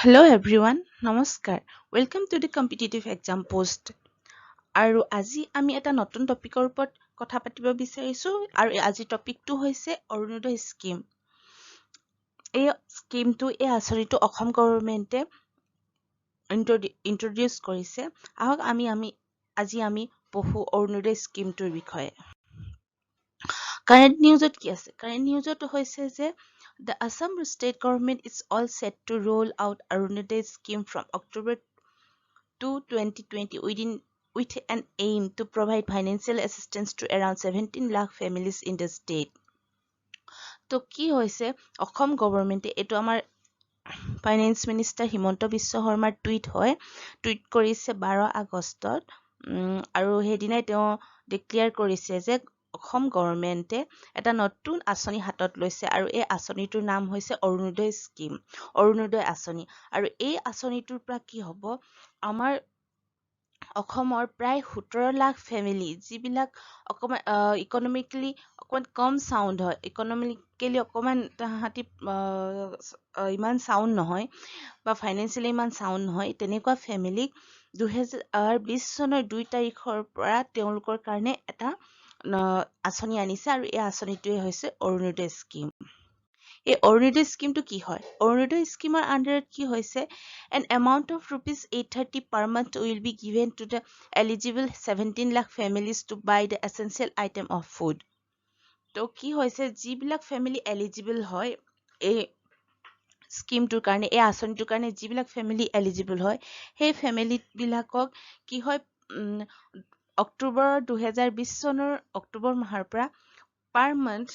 Hello everyone, নমস্কাৰ। Welcome to the competitive exam post. আৰু আজি আমি এটা নতুন টপিকৰ ওপৰত কথা পাতিব বিচাৰিছো আৰু আজি টপিকটো হৈছে অৰুণোদয় স্কিম। এই স্কিমটো এই আঁচনিটো অসম গভৰ্ণমেণ্টে ইন্ট্ৰডিউচ কৰিছে। আহক আজি আমি পঢ়ো অৰুণোদয় স্কিমটোৰ বিষয়ে। কাৰেণ্ট নিউজত কি আছে? কাৰেণ্ট নিউজত হৈছে যে the Assam state government is all set to roll out Arunodaya scheme from October to 2020 with an aim to provide financial assistance to around 17 lakh families in the state. তো কি হৈছে অসম গভৰ্ণমেণ্টে এইটো আমাৰ ফাইনেন্স মিনিষ্টাৰ হিমন্ত বিশ্ব শৰ্মাৰ tweet কৰিছে 12 আগষ্টত আৰু সেইদিনাই তেওঁ ডিক্লেয়াৰ কৰিছে যে অসম গভৰ্ণমেণ্টে এটা নতুন আঁচনি হাতত লৈছে আৰু এই আঁচনিটোৰ নাম হৈছে অৰুণোদয় স্কিম অৰুণোদয় আঁচনি আৰু এই আঁচনিটোৰ পৰা কি হ'ব আমাৰ অসমৰ প্ৰায় 17 লাখ ফেমিলি যিবিলাক অকমান ইকনমিকেলি অকমান কম চাউণ্ড হয় ইকনমিকেলি অকমান তাহাঁতি ইমান চাউণ্ড নহয় বা ফাইনেন্সিয়েলি ইমান চাউণ্ড নহয় তেনেকুৱা ফেমিলিক 2020 চনৰ 2 তাৰিখৰ পৰা তেওঁলোকৰ কাৰণে এটা আঁচনি আনিছে আৰু এই আঁচনিটোৱে হৈছে অৰুণোদয় স্কিম। এই অৰুণোদয় স্কিমটো কি হয়? অৰুণোদয় স্কিমৰ আণ্ডাৰত কি হৈছে an amount of rupees 830 per month will be given to the eligible 17 lakh families to buy the essential item of food. তো কি হৈছে যিবিলাক ফেমিলি এলিজিবল হয় এই স্কিমটোৰ কাৰণে এই আঁচনিটোৰ কাৰণে যিবিলাক ফেমিলি এলিজিবল হয় সেই ফেমিলিবিলাকক কি হয় অক্টোবৰ 2020 চনৰ অক্টোবৰ মাহৰ পৰা পাৰ মান্থ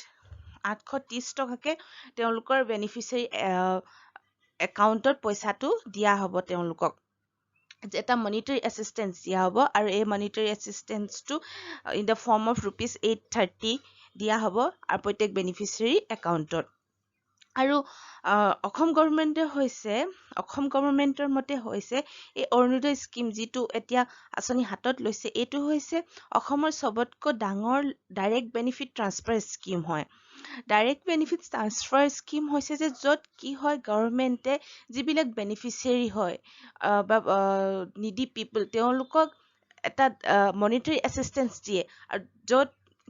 830 টকাকে তেওঁলোকৰ বেনিফিচিয়াৰী একাউণ্টত পইচাটো দিয়া হ'ব তেওঁলোকক এটা মনিটাৰী এছিষ্টেঞ্চ দিয়া হ'ব আৰু এই মনিটাৰী এছিষ্টেঞ্চটো in the form of rupees 830 দিয়া হ'ব আৰু প্ৰত্যেক বেনিফিচিয়াৰী একাউণ্টত আৰু অসম গভৰ্ণমেণ্টৰ মতে হৈছে এই অৰুণোদয় স্কিম যিটো এতিয়া আঁচনি হাতত লৈছে এইটো হৈছে অসমৰ চবতকৈ ডাঙৰ ডাইৰেক্ট বেনিফিট ট্ৰান্সফাৰ স্কিম হয়। ডাইৰেক্ট বেনিফিট ট্ৰান্সফাৰ স্কিম হৈছে যে য'ত কি হয় গভৰ্ণমেণ্টে যিবিলাক বেনিফিচিয়াৰী হয় বা নিডি পিপল তেওঁলোকক এটা মনিটাৰী এছিষ্টেঞ্চ দিয়ে আৰু য'ত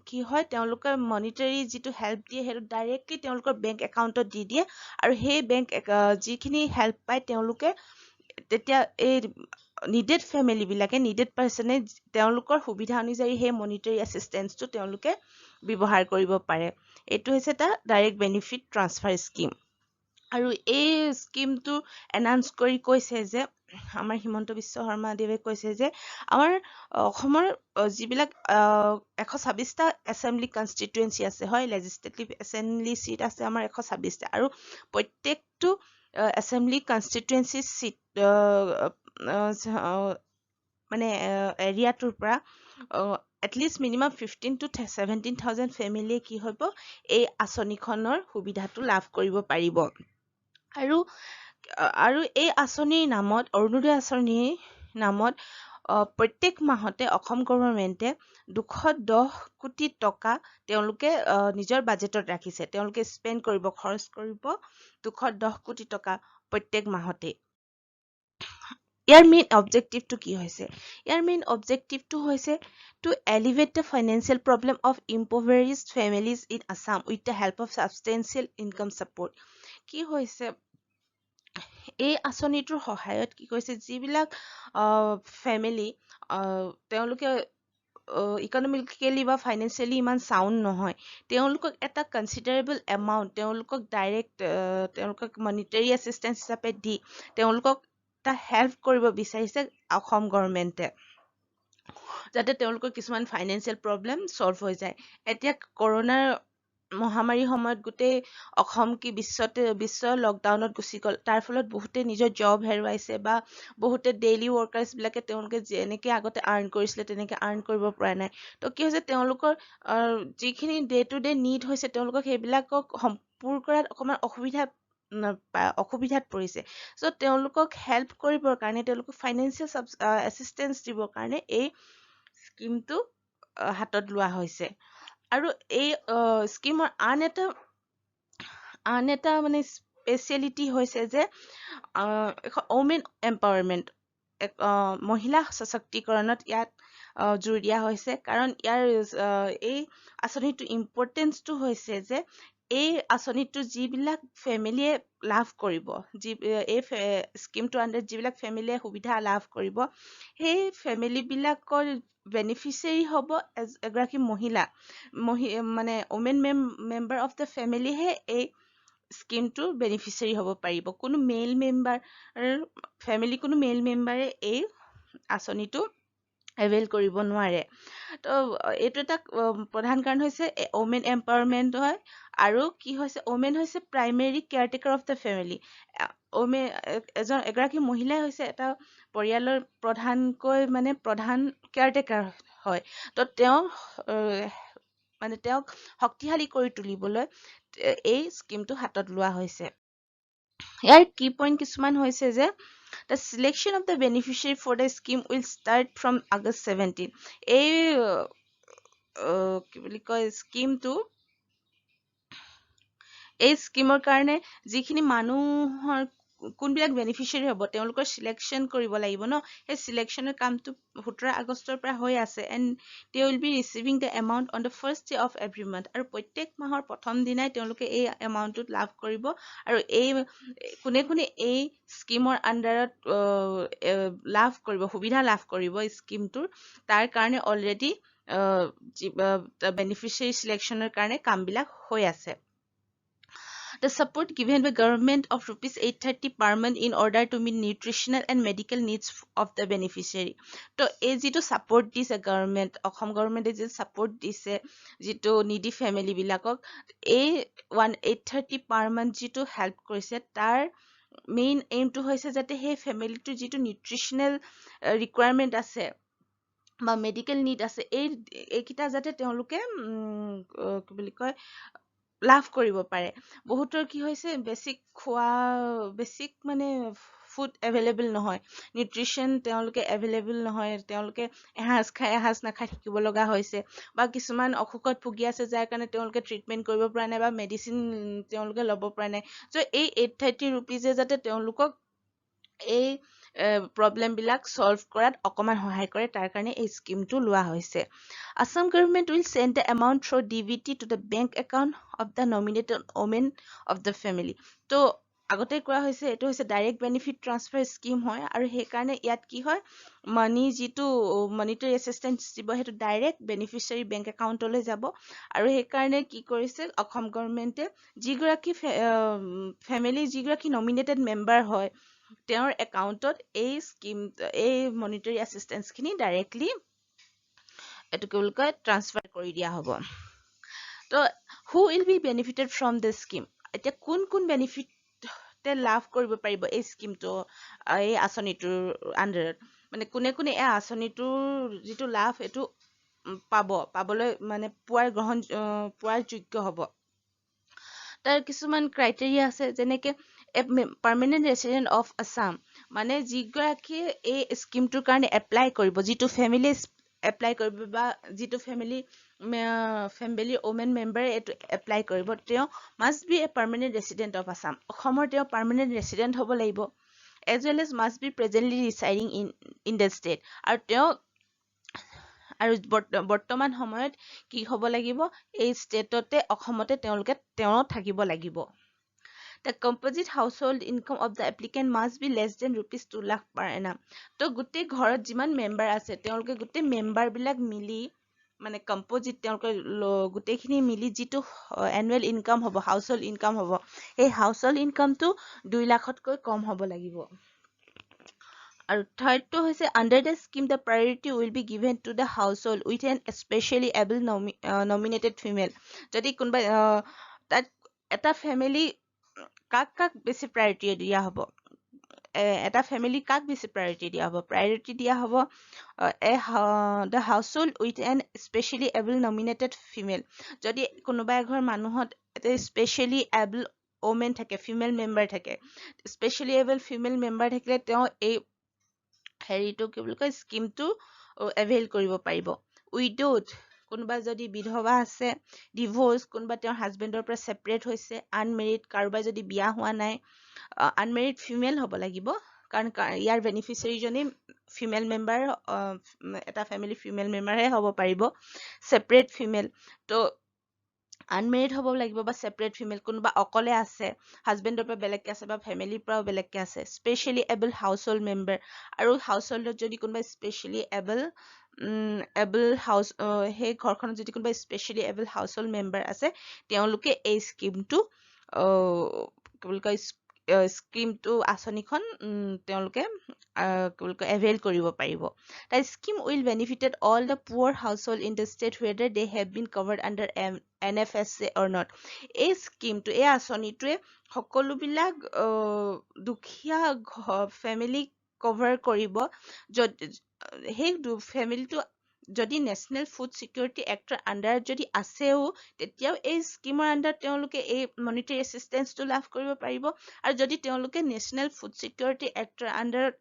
কি হয় তেওঁলোকে মনিটাৰী যিটো হেল্প দিয়ে সেইটো ডাইৰেক্টলি তেওঁলোকৰ বেংক একাউণ্টত দি দিয়ে আৰু সেই বেংক যিখিনি হেল্প পায় তেওঁলোকে তেতিয়া এই নিডেড ফেমিলিবিলাকে নিডেড পাৰ্চনে তেওঁলোকৰ সুবিধা অনুযায়ী সেই মনিটাৰী এছিষ্টেঞ্চটো তেওঁলোকে ব্যৱহাৰ কৰিব পাৰে। এইটো হৈছে এটা ডাইৰেক্ট বেনিফিট ট্ৰান্সফাৰ স্কিম আৰু এই স্কিমটো এনাউন্স কৰি কৈছে যে আমাৰ হিমন্ত বিশ্ব শৰ্মাদেৱে কৈছে যে আমাৰ অসমৰ যিবিলাক 126টা এছেম্বলি কনষ্টিটুৱেঞ্চি আছে হয় লেজিছলেটিভ এছেম্বলি চিট আছে আমাৰ 126টা আৰু প্ৰত্যেকটো এছেম্বলি কনষ্টিটুৱেঞ্চি চিট মানে এৰিয়াটোৰ পৰা এটলিষ্ট মিনিমাম 15 to 17,000 ফেমিলিয়ে কি হ'ব এই আঁচনিখনৰ সুবিধাটো লাভ কৰিব পাৰিব আৰু এই আঁচনিৰ নামত অৰুণোদয় আঁচনিৰ নামত প্ৰত্যেক মাহতে অসম গভৰ্ণমেণ্টে 210 কোটি টকা তেওঁলোকে নিজৰ বাজেটত ৰাখিছে তেওঁলোকে স্পেণ্ড কৰিব খৰচ কৰিব 210 কোটি টকা প্ৰত্যেক মাহতে ইয়াৰ মেইন অবজেক্টিভটো কি হৈছে ইয়াৰ মেইন অবজেক্টিভটো হৈছে to alleviate the financial problem of impoverished families in Assam with the help of substantial income support কি হৈছে এই আঁচনিটোৰ সহায়ত কি কৈছে যিবিলাক ফেমিলি তেওঁলোকে ইকনমিকেলি বা ফাইনেন্সিয়েলি ইমান চাউণ্ড নহয় তেওঁলোকক এটা কনচিডাৰেবল এমাউণ্ট তেওঁলোকক ডাইৰেক্ট তেওঁলোকক মনিটাৰী এছিষ্টেঞ্চ হিচাপে দি তেওঁলোকক এটা হেল্প কৰিব বিচাৰিছে অসম গভৰ্ণমেণ্টে যাতে তেওঁলোকৰ কিছুমান ফাইনেন্সিয়েল প্ৰব্লেম চল্ভ হৈ যায় এতিয়া কৰোনাৰ মহামাৰীৰ সময়ত গোটেই অসম কি বিশ্ব লকডাউনত গুচি গ'ল তাৰ ফলত বহুতে নিজৰ জব হেৰুৱাইছে বা বহুতে ডেইলি ৱৰ্কাৰ্ছবিলাকে তেওঁলোকে যেনেকৈ আগতে আৰ্ণ কৰিছিলে তেনেকৈ আৰ্ণ কৰিব পৰা নাই তো কি হৈছে তেওঁলোকৰ যিখিনি ডে টু ডে নিড হৈছে তেওঁলোকক সেইবিলাকক সম্পূৰ্ণ কৰাত অকণমান অসুবিধাত পৰিছে চ' তেওঁলোকক হেল্প কৰিবৰ কাৰণে তেওঁলোকক ফাইনেন্সিয়েল এছিষ্টেঞ্চ দিবৰ কাৰণে এই স্কিমটো হাতত লোৱা হৈছে আৰু এই স্কিমৰ আন এটা মানে স্পেচিয়েলিটি হৈছে যে ওমেন এম্পাৱাৰমেণ্ট মহিলা সশক্তিকৰণত ইয়াত জোৰ দিয়া হৈছে কাৰণ ইয়াৰ এই আঁচনিটো ইম্পৰ্টেঞ্চটো হৈছে যে এই আঁচনিটো যিবিলাক ফেমিলিয়ে লাভ কৰিব এই স্কিমটো আণ্ডাৰত যিবিলাক ফেমিলিয়ে সুবিধা লাভ কৰিব সেই ফেমিলিবিলাকৰ বেনিফিচিয়াৰী হ'ব এগৰাকী মহিলা মানে ওমেন মেম্বাৰ অফ দ্য ফেমিলিহে এই স্কিমটো বেনিফিচিয়াৰী হ'ব পাৰিব কোনো মেল মেম্বাৰে এই আঁচনিটো এভেইল কৰিব নোৱাৰে তো এইটো এটা প্ৰধান কাৰণ হৈছে ওমেন এম্পাৱাৰমেণ্ট হয় আৰু কি হৈছে ওমেন হৈছে primary caretaker of the family এগৰাকী মহিলাই হৈছে এটা পৰিয়ালৰ প্ৰধানকৈ মানে প্ৰধান কেয়াৰটেকাৰ হয় তো তেওঁক শক্তিশালী কৰি তুলিবলৈ এই স্কিমটো হাতত লোৱা হৈছে ইয়াৰ কি পইণ্ট কিছুমান হৈছে যে the selection of the beneficiary for the scheme will start from August 17 এই কি বুলি কয় স্কিমটো এই স্কিমৰ কাৰণে যিখিনি মানুহৰ কোনবিলাক বেনিফিচিয়াৰী হ'ব তেওঁলোকৰ সিলেকশ্যন কৰিব লাগিব ন সেই সিলেকশ্যনৰ কামটো 17 আগষ্টৰ পৰা হৈ আছে and they will be receiving the amount on the first day of every month আৰু প্ৰত্যেক মাহৰ প্ৰথম দিনাই তেওঁলোকে এই এমাউণ্টটোত লাভ কৰিব আৰু এই কোনে এই স্কিমৰ আণ্ডাৰত সুবিধা লাভ কৰিব স্কিমটোৰ তাৰ কাৰণে অলৰেডি বেনিফিচিয়াৰী সিলেকশ্যনৰ কাৰণে কামবিলাক হৈ আছে The support given by government of rupees 830 per month in order to meet nutritional and medical needs of the beneficiary. তো এই যিটো support দিছে অসম গভৰ্ণমেণ্টে যি support দিছে যিটো needy family বিলাকক এই 830 per month যিটো help কৰিছে তাৰ মেইন এইমটো হৈছে যাতে সেই ফেমিলিটোৰ যিটো নিউট্ৰিচনেল ৰিকুৱাৰমেণ্ট আছে বা মেডিকেল নিড আছে এইকেইটা যাতে তেওঁলোকে কি বুলি কয় লাভ কৰিব পাৰে বহুতৰ কি হৈছে বেছিক মানে ফুড এভেইলেবল নহয় নিউট্ৰিচন তেওঁলোকে এভেইলেবল নহয় তেওঁলোকে এসাঁজ নাখাই থাকিব লগা হৈছে বা কিছুমান অসুখত ভুগি আছে যাৰ কাৰণে তেওঁলোকে ট্ৰিটমেণ্ট কৰিব পৰা নাই বা মেডিচিন তেওঁলোকে ল'ব পৰা নাই চ' এই 830 ৰুপিজে যাতে তেওঁলোকক এই প্ৰব্লেমবিলাক সলভ কৰাত অকণমান সহায় কৰে তাৰ কাৰণে এই স্কিমটো লোৱা হৈছে Assam government will send the amount through DBT to the bank account of the nominated women of the family. তো আগতে কোৱা হৈছে এইটো হৈছে ডাইৰেক্ট বেনিফিট ট্ৰান্সফাৰ স্কিম হয় আৰু সেইকাৰণে ইয়াত কি হয় মানি যিটো মনিটাৰী এছিষ্টেঞ্চ দিব সেইটো ডাইৰেক্ট বেনিফিচিয়াৰী বেংক একাউণ্টলৈ যাব আৰু সেইকাৰণে কি কৰিছে অসম গভৰ্ণমেণ্টে যিগৰাকী যিগৰাকী নমিনেটেড মেম্বাৰ হয় তেওঁৰ একাউণ্টত এই মনিটাৰী এছিষ্টেঞ্চখিনি ডাইৰেক্টলি এইটো কি বুলি কয় ট্ৰান্সফাৰ কৰি দিয়া হ'ব তো who will be benefited from this scheme এতিয়া কোন বেনিফিটে লাভ কৰিব পাৰিব এই স্কিমটো এই আঁচনিটোৰ আণ্ডাৰত মানে কোনে এই আঁচনিটোৰ যিটো লাভ এইটো পাবলৈ মানে পোৱাৰ যোগ্য হ'ব তাৰ কিছুমান ক্ৰাইটেৰিয়া আছে যেনেকৈ পাৰ্মানেণ্ট ৰেচিডেণ্ট অফ আছাম মানে যিগৰাকীয়ে এই স্কিমটোৰ কাৰণে এপ্লাই কৰিব যিটো ফেমিলি এপ্লাই কৰিব বা যিটো ফেমিলি ওমেন মেম্বাৰে এইটো এপ্লাই কৰিব তেওঁ must be a permanent resident of Assam অসমৰ তেওঁ পাৰ্মানেণ্ট ৰেচিডেণ্ট হ'ব লাগিব as well as must be presently residing in the state আৰু তেওঁ আৰু বৰ্তমান সময়ত কি হ'ব লাগিব এই ষ্টেটতে অসমতে তেওঁ থাকিব লাগিব The composite household income of the applicant must be less than rupees 2 lakh per annum. তো গোটেই ঘৰত যিমান মেম্বাৰ আছে তেওঁলোকে গোটেই মেম্বাৰবিলাক মিলি মানে কম্পজিট তেওঁলোকে গোটেইখিনি মিলি যিটো এনুৱেল ইনকাম হ'ব হাউচহোল্ড ইনকাম হ'ব এই হাউচহোল্ড ইনকামটো 2 লাখতকৈ কম হ'ব লাগিব আৰু থাৰ্ডটো হৈছে under the scheme the priority will be given to the household with an specially able nominated female যদি কোনোবা তাত এটা ফেমিলি কাক বেছি প্ৰায়ৰিটি দিয়া হ'ব এটা ফেমিলি কাক বেছি প্ৰায়ৰিটি দিয়া হ'ব the household with an specially able nominated female যদি কোনোবা এঘৰ মানুহত এটা স্পেচিয়েলি এবল ওমেন থাকে ফিমেল মেম্বাৰ থাকে স্পেচিয়েলি এবল ফিমেল মেম্বাৰ থাকিলে তেওঁ এই হেৰিটো কি বুলি কয় স্কিমটো এভেইল কৰিব পাৰিব উইড'ত কোনোবা যদি বিধৱা আছে ডিভোৰ্স কোনোবা তেওঁৰ হাজবেণ্ডৰ পৰা সেপাৰেট হৈছে আনমেৰিড কাৰোবাৰ যদি বিয়া হোৱা নাই আনমেৰিড ফিমেল হ'ব লাগিব কাৰণ ইয়াৰ বেনিফিচিয়াৰী জনে ফিমেল মেম্বাৰ এটা ফ্যামিলি ফিমেল মেম্বাৰহে হ'ব পাৰিব সেপাৰেট ফিমেল তো আনমেৰিড হ'ব লাগিব বা সেপাৰেট ফিমেল কোনোবা অকলে আছে হাজবেণ্ডৰ পৰা বেলেগকে আছে বা ফ্যামিলিৰ পৰাও বেলেগকে আছে স্পেশালি এবল হাউসহোল্ড মেম্বাৰ আৰু হাউসহোল্ডত যদি কোনোবা স্পেশালি এবল হাউস সেই ঘৰখনত যদি কোনোবা স্পেশালি এবল হাউসহোল্ড মেম্বাৰ আছে তেওঁলোকে এই স্কিমটো কি বুলি কয় স্কিমটো আঁচনিখন তেওঁলোকে কি বুলি কয় এভেইল কৰিব পাৰিব The scheme will benefit all the poor households in the state whether they have been covered under NFSA or not. এই স্কিমটো এই আঁচনিটোৱে সকলোবিলাক দুখীয়া ফেমিলি কভাৰ কৰিব সেই ফেমিলিটো যদি নেশ্যনেল ফুড চিকিউৰিটি এক্টৰ আণ্ডাৰত যদি আছেও তেতিয়াও এই স্কিমৰ আণ্ডাৰত তেওঁলোকে এই মনিটাৰী এছিষ্টেঞ্চটো লাভ কৰিব পাৰিব আৰু যদি তেওঁলোকে নেশ্যনেল ফুড চিকিউৰিটি এক্টৰ আণ্ডাৰত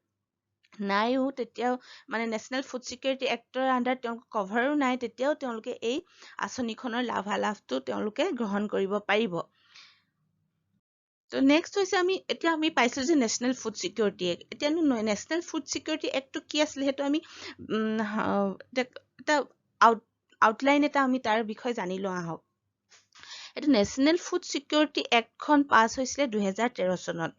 নাইও তেতিয়াও মানে নেশ্যনেল ফুড চিকিউৰিটি এক্টৰ আণ্ডাৰত তেওঁলোক কভাৰো নাই তেতিয়াও তেওঁলোকে এই আঁচনিখনৰ লাভালাভটো তেওঁলোকে গ্ৰহণ কৰিব পাৰিব তো নেক্সট হৈছে এতিয়া আমি পাইছোঁ যে নেশ্যনেল ফুড চিকিউৰিটি এক্ট এতিয়ানো নেশ্যনেল ফুড চিকিউৰিটি এক্টটো কি আছিলে সেইটো আমি এটা আউটলাইন এটা আমি তাৰ বিষয়ে জানি লোৱা আহক এইটো নেশ্যনেল ফুড চিকিউৰিটি এক্টখন পাছ হৈছিলে 2013 চনত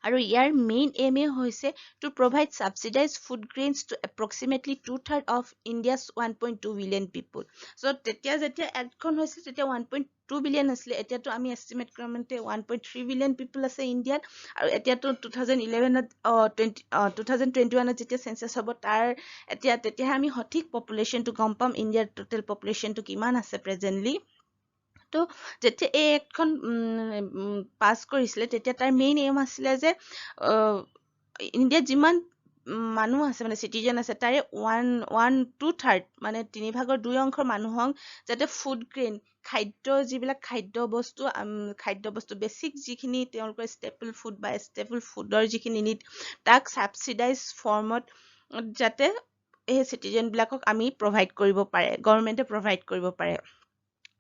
আৰু ইয়াৰ মেইন এমে হৈছে to provide subsidized food grains to approximately 2/3 of India's 1.2 billion people. So তেতিয়া যেতিয়া এক্টখন হৈছিল তেতিয়া 1.2 বিলিয়ন আছিলে এতিয়াতো আমি এষ্টিমেট কৰা মতে 1.3 বিলিয়ন পিপল আছে ইণ্ডিয়াত আৰু এতিয়াতো 2021ত যেতিয়া সেন্সাস হ'ব তাৰ তেতিয়াহে আমি সঠিক পপুলেশ্যনটো গম পাম ইণ্ডিয়াৰ টোটেল পপুলেশ্যনটো কিমান আছে প্ৰেজেন্টলি তো যেতিয়া এই এক্টখন পাছ কৰিছিলে তেতিয়া তাৰ মেইন এম আছিলে যে ইণ্ডিয়াত যিমান মানুহ আছে মানে চিটিজেন আছে তাৰে 1/3 মানে 3/2 মানুহক যাতে ফুড গ্ৰেইন যিবিলাক খাদ্য বস্তু বেছিক যিখিনি তেওঁলোকৰ ষ্টেপল ফুড বা ষ্টেপল ফুডৰ যিখিনি নিড তাক ছাবচিডাইজ ফৰ্মত যাতে এই চিটিজেনবিলাকক আমি প্ৰভাইড কৰিব পাৰে গভৰ্ণমেণ্টে প্ৰভাইড কৰিব পাৰে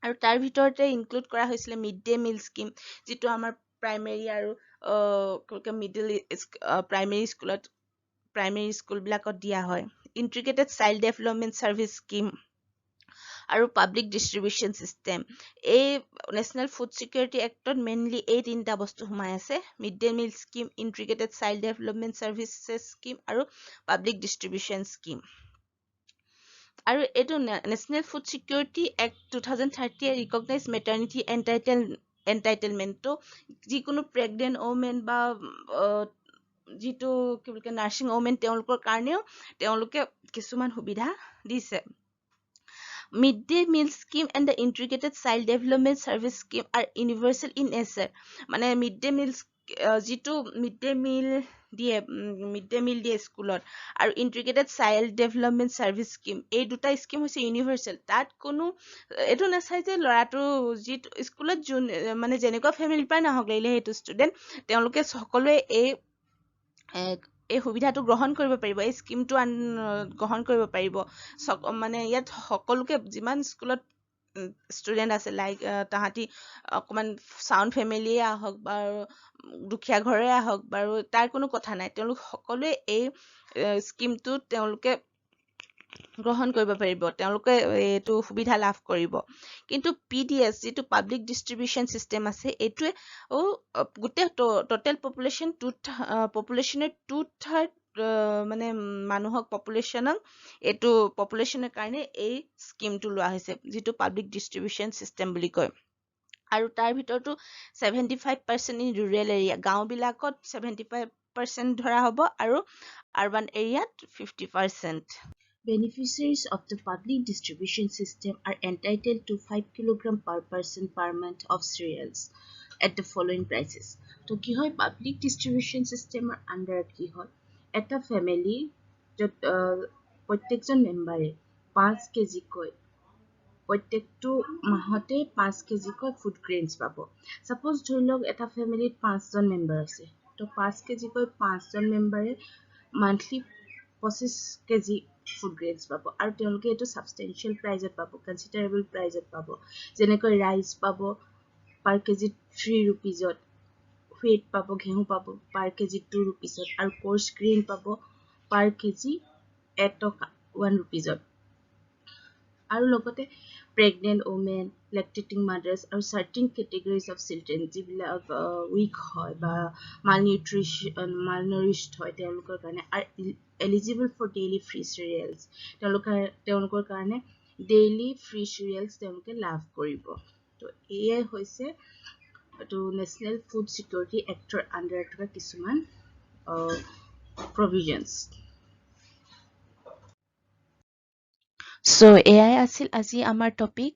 আৰু তাৰ ভিতৰতে ইনক্লুড কৰা হৈছিলে মিড ডে মিল স্কিম যিটো আমাৰ প্ৰাইমেৰী আৰু প্ৰাইমেৰী স্কুলবিলাকত দিয়া হয় integrated child development services scheme আৰু পাব্লিক ডিষ্ট্ৰিবিউশ্যন চিষ্টেম এই নেশ্যনেল ফুড চিকিউৰিটি এক্টত মেইনলি এই তিনিটা বস্তু সোমাই আছে mid day meal scheme integrated child development services scheme আৰু পাব্লিক ডিষ্ট্ৰিবিউশ্যন স্কিম আৰু এইটো national food security act 2030 recognise maternity এণ্টাইটেলমেণ্টটো যিকোনো প্ৰেগনেণ্ট ওমেন বা যিটো কি বুলি কয় নাৰ্ছিং ওমেন তেওঁলোকৰ কাৰণেও তেওঁলোকে কিছুমান সুবিধা দিছে mid day meal scheme and the integrated child development services scheme R universal in nature মানে মিড ডে মিল যিটো মিড ডে মিল দিয়ে স্কুলত আৰু integrated child development services scheme এই দুটা স্কিম হৈছে ইউনিভাৰ্চেল তাত কোনো এইটো নাচায় যে ল'ৰাটো যিটো স্কুলত মানে যেনেকুৱা ফেমিলিৰ পৰাই নাহক লাগিলে সেইটো ষ্টুডেণ্ট তেওঁলোকে সকলোৱে এই সুবিধাটো গ্ৰহণ কৰিব পাৰিব এই স্কিমটো গ্ৰহণ কৰিব পাৰিব মানে ইয়াত সকলোকে যিমান স্কুলত ষ্টুডেণ্ট আছে লাইক তাহাঁতি অকণমান চাউণ্ড ফেমিলিয়ে আহক বা দুখীয়া ঘৰে আহক বাৰু তাৰ কোনো কথা নাই তেওঁলোক সকলোৱে এই স্কিমটো তেওঁলোকে গ্ৰহণ কৰিব পাৰিব তেওঁলোকে এইটো সুবিধা লাভ কৰিব কিন্তু PDS যিটো পাব্লিক ডিষ্ট্ৰিবিউশ্যন চিষ্টেম আছে এইটোৱে গোটেই টোটেল পপুলেশ্যনৰ 2/3 মানে মানুহক এইটো পপুলেশ্যনৰ কাৰণে এই স্কিমটো লোৱা হৈছে যিটো পাব্লিক ডিষ্ট্ৰিবিউশ্যন চিষ্টেম বুলি কয় আৰু তাৰ ভিতৰতো 75% ইন ৰুৰেল এৰিয়া গাঁওবিলাকত 75% ধৰা হ'ব আৰু আৰবান এৰিয়াত 50%. Beneficiaries of the public distribution system are entitled to 5 kg per person per month of cereals at the following prices. So, কি হয় public distribution system under কি হয় এটা family য'ত প্ৰত্যেকজন মেম্বাৰে 5 কেজি কৈ প্ৰত্যেকটো মাহতে 5 কেজি কৈ ফুড গ্ৰেইনছ পাব সাপোজ ধৰি লওক এটা ফেমিলিত 5জন মেম্বাৰ আছে তো 5 কেজি কৈ 5জন মেম্বাৰে মান্থলি 25 কেজি ফুড গ্ৰেইনছ পাব আৰু তেওঁলোকে এইটো সাবস্টেনশিয়াল প্ৰাইজত পাব কনসিডাৰেবল প্ৰাইজত পাব যেনেকৈ ৰাইচ পাব পাৰ কেজি 3 रुपीजত wheat পাব ঘেঁহু পাব পাৰ কেজি 2 रुपीजত আৰু কোৰ্স গ্ৰেইন পাব পাৰ কেজি 1 টকা 1 रुपीजত আৰু লগতে প্ৰেগনেন্ট ওমেন লেক্টেটিং মাদাৰ্স আৰু সাৰ্টেন কেটেগৰিজ অফ চিলড্ৰেন যিবিলাক উইক হয় বা malnourished হয় তেওঁলোকৰ কাৰণে are eligible for daily free cereals তেওঁলোকৰ কাৰণে daily free cereals তেওঁলোকে লাভ কৰিব তো এয়াই হৈছে to National Food Security Act under থকা কিছুমান provisions. So AI আছিল আজি আমাৰ টপিক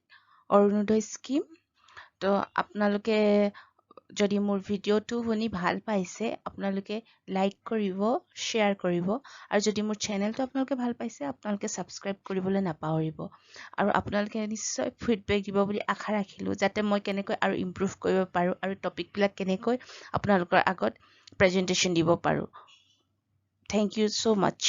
অৰুণোদয় স্কিম তো আপোনালোকে যদি মোৰ ভিডিঅ'টো শুনি ভাল পাইছে আপোনালোকে লাইক কৰিব শ্বেয়াৰ কৰিব আৰু যদি মোৰ চেনেলটো আপোনালোকে ভাল পাইছে আপোনালোকে সাবস্ক্ৰাইব কৰিবলৈ নাপাহৰিব আৰু আপোনালোকে নিশ্চয় ফিডবেক দিব বুলি আশা ৰাখিলো যাতে মই কেনেকৈ আৰু ইমপ্ৰুভ কৰিব পাৰো আৰু টপিকবিলাক কেনেকৈ আপোনালোকৰ আগত প্ৰেজেন্টেশন দিব পাৰো থ্যাংক ইউ সো মাচ